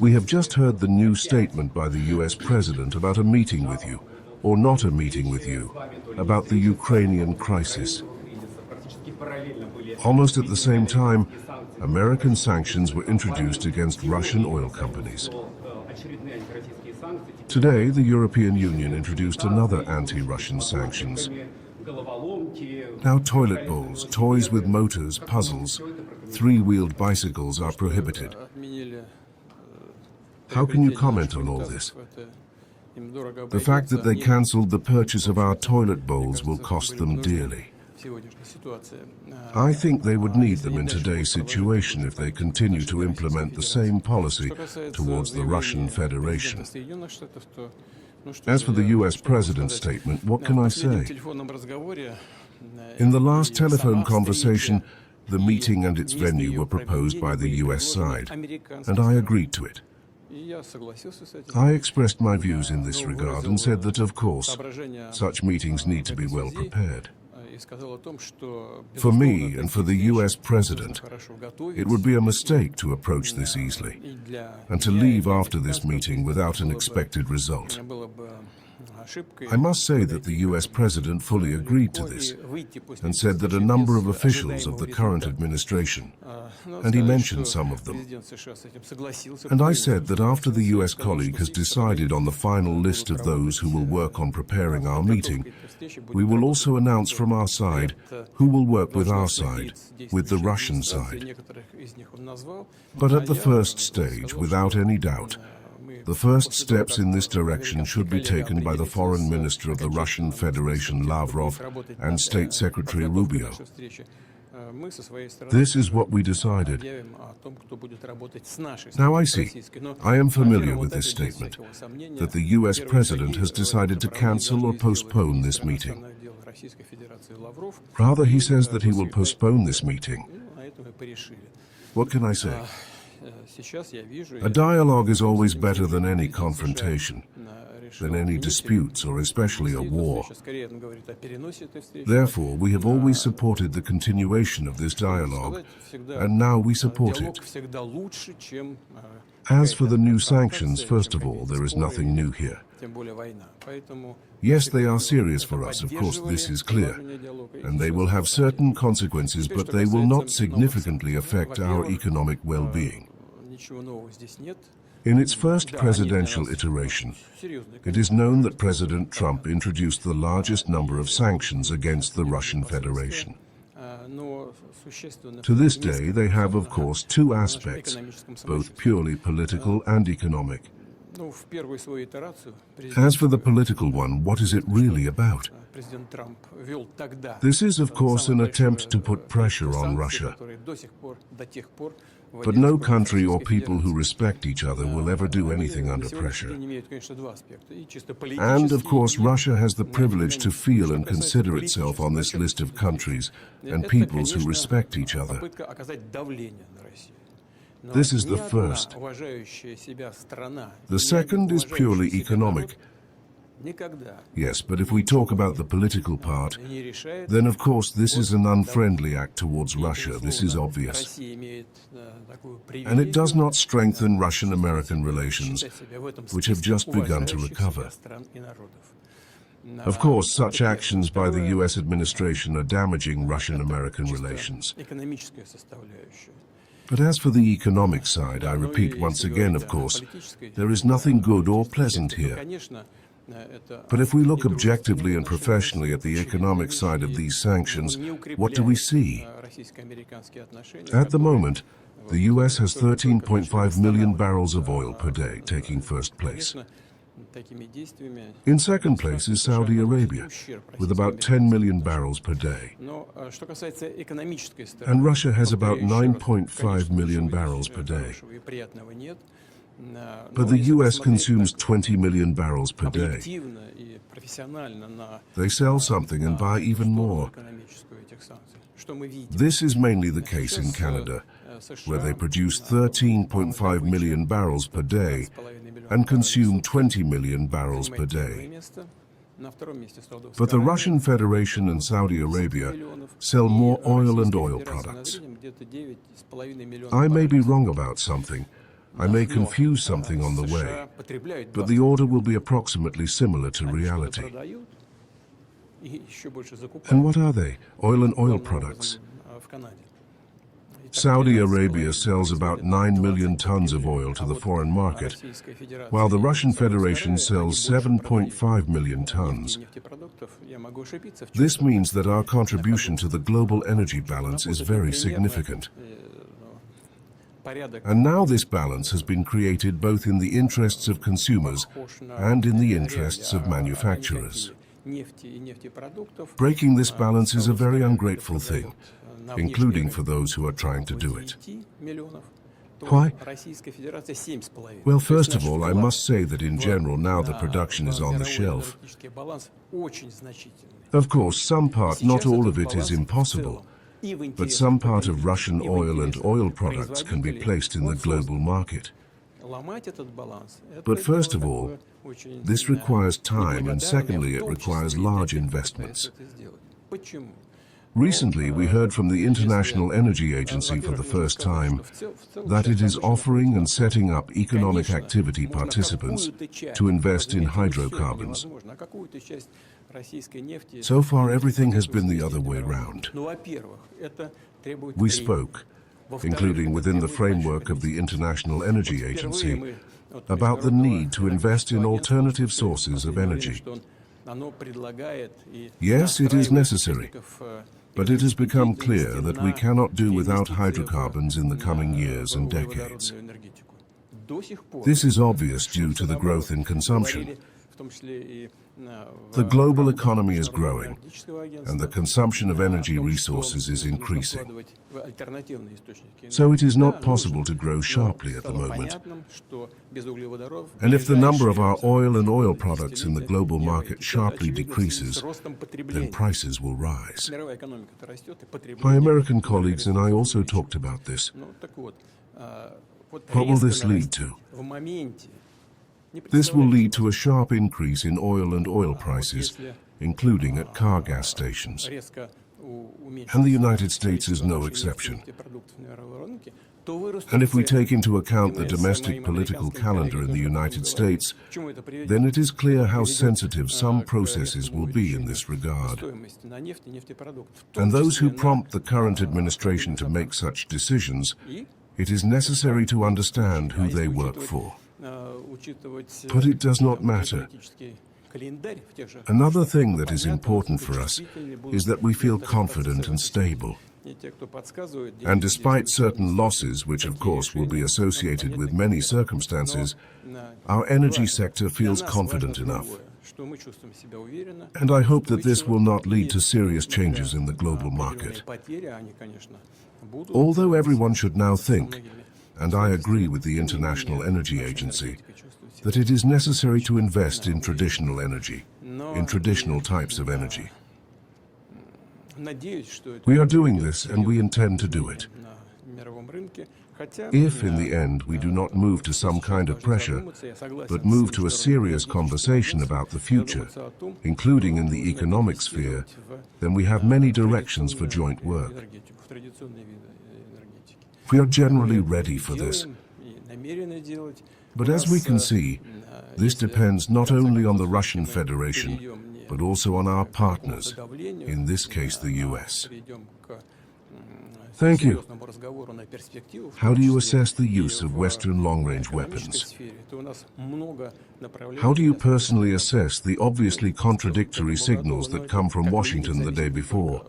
We have just heard the new statement by the US President about a meeting with you, or not a meeting with you, about the Ukrainian crisis. Almost at the same time, American sanctions were introduced against Russian oil companies. Today, the European Union introduced another anti-Russian sanctions. Now toilet bowls, toys with motors, puzzles, three-wheeled bicycles are prohibited. How can you comment on all this? The fact that they cancelled the purchase of our toilet bowls will cost them dearly. I think they would need them in today's situation if they continue to implement the same policy towards the Russian Federation. As for the US President's statement, what can I say? In the last telephone conversation, the meeting and its venue were proposed by the US side, and I agreed to it. I expressed my views in this regard and said that, of course, such meetings need to be well prepared. For me and for the US President, it would be a mistake to approach this easily and to leave after this meeting without an expected result. I must say that the US President fully agreed to this and said that a number of officials of the current administration, and he mentioned some of them, and I said that after the US colleague has decided on the final list of those who will work on preparing our meeting, we will also announce from our side who will work with our side, with the Russian side. But at the first stage, without any doubt, the first steps in this direction should be taken by the Foreign Minister of the Russian Federation, Lavrov, and State Secretary Rubio. This is what we decided. Now I see, I am familiar with this statement, that the US President has decided to cancel or postpone this meeting. Rather, he says that he will postpone this meeting. What can I say? A dialogue is always better than any confrontation, than any disputes, or especially a war. Therefore, we have always supported the continuation of this dialogue, and now we support it. As for the new sanctions, first of all, there is nothing new here. Yes, they are serious for us, of course, this is clear, and they will have certain consequences, but they will not significantly affect our economic well-being. In its first presidential iteration, it is known that President Trump introduced the largest number of sanctions against the Russian Federation. To this day, they have, of course, two aspects, both purely political and economic. As for the political one, what is it really about? This is, of course, an attempt to put pressure on Russia. But no country or people who respect each other will ever do anything under pressure. And, of course, Russia has the privilege to feel and consider itself on this list of countries and peoples who respect each other. This is the first. The second is purely economic. Yes, but if we talk about the political part, then of course this is an unfriendly act towards Russia, this is obvious. And it does not strengthen Russian-American relations, which have just begun to recover. Of course, such actions by the US administration are damaging Russian-American relations. But as for the economic side, I repeat once again, of course, there is nothing good or pleasant here. But if we look objectively and professionally at the economic side of these sanctions, what do we see? At the moment, the US has 13.5 million barrels of oil per day, taking first place. In second place is Saudi Arabia, with about 10 million barrels per day. And Russia has about 9.5 million barrels per day. But the US consumes 20 million barrels per day. They sell something and buy even more. This is mainly the case in Canada, where they produce 13.5 million barrels per day and consume 20 million barrels per day. But the Russian Federation and Saudi Arabia sell more oil and oil products. I may be wrong about something, I may confuse something on the way, but the order will be approximately similar to reality. And what are they? Oil and oil products. Saudi Arabia sells about 9 million tons of oil to the foreign market, while the Russian Federation sells 7.5 million tons. This means that our contribution to the global energy balance is very significant. And now this balance has been created both in the interests of consumers and in the interests of manufacturers. Breaking this balance is a very ungrateful thing, including for those who are trying to do it. Why? Well, first of all, I must say that in general now the production is on the shelf. Of course, some part, not all of it, is impossible, but some part of Russian oil and oil products can be placed in the global market. But first of all, this requires time, and secondly, it requires large investments. Recently, we heard from the International Energy Agency for the first time that it is offering and setting up economic activity participants to invest in hydrocarbons. So far, everything has been the other way around. We spoke, including within the framework of the International Energy Agency, about the need to invest in alternative sources of energy. Yes, it is necessary, but it has become clear that we cannot do without hydrocarbons in the coming years and decades. This is obvious due to the growth in consumption. The global economy is growing, and the consumption of energy resources is increasing. So it is not possible to grow sharply at the moment. And if the number of our oil and oil products in the global market sharply decreases, then prices will rise. My American colleagues and I also talked about this. What will this lead to? This will lead to a sharp increase in oil and oil prices, including at car gas stations. And the United States is no exception. And if we take into account the domestic political calendar in the United States, then it is clear how sensitive some processes will be in this regard. And those who prompt the current administration to make such decisions, it is necessary to understand who they work for. But it does not matter. Another thing that is important for us is that we feel confident and stable. And despite certain losses, which of course will be associated with many circumstances, our energy sector feels confident enough. And I hope that this will not lead to serious changes in the global market. Although everyone should now think, and I agree with the International Energy Agency, that it is necessary to invest in traditional energy, in traditional types of energy. We are doing this and we intend to do it. If, in the end, we do not move to some kind of pressure, but move to a serious conversation about the future, including in the economic sphere, then we have many directions for joint work. We are generally ready for this. But as we can see, this depends not only on the Russian Federation, but also on our partners, in this case the US. Thank you. How do you assess the use of Western long-range weapons? How do you personally assess the obviously contradictory signals that come from Washington the day before?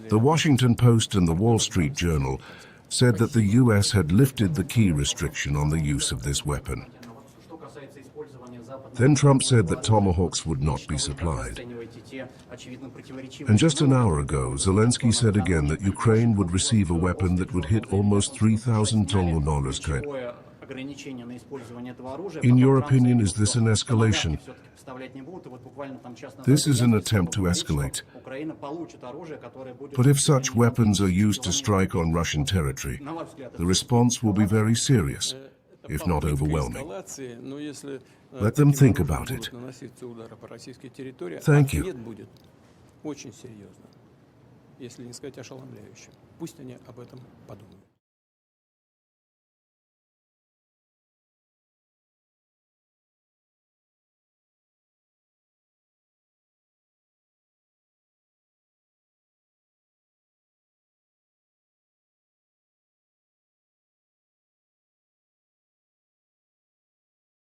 The Washington Post and the Wall Street Journal said that the US had lifted the key restriction on the use of this weapon. Then Trump said that Tomahawks would not be supplied. And just an hour ago, Zelensky said again that Ukraine would receive a weapon that would hit almost 3,000 $3,000. In your opinion, is this an escalation? This is an attempt to escalate. But if such weapons are used to strike on Russian territory, the response will be very serious, if not overwhelming. Let them think about it. Thank you. Очень серьезно, если не сказать ошеломляюще. Пусть они об этом подумают.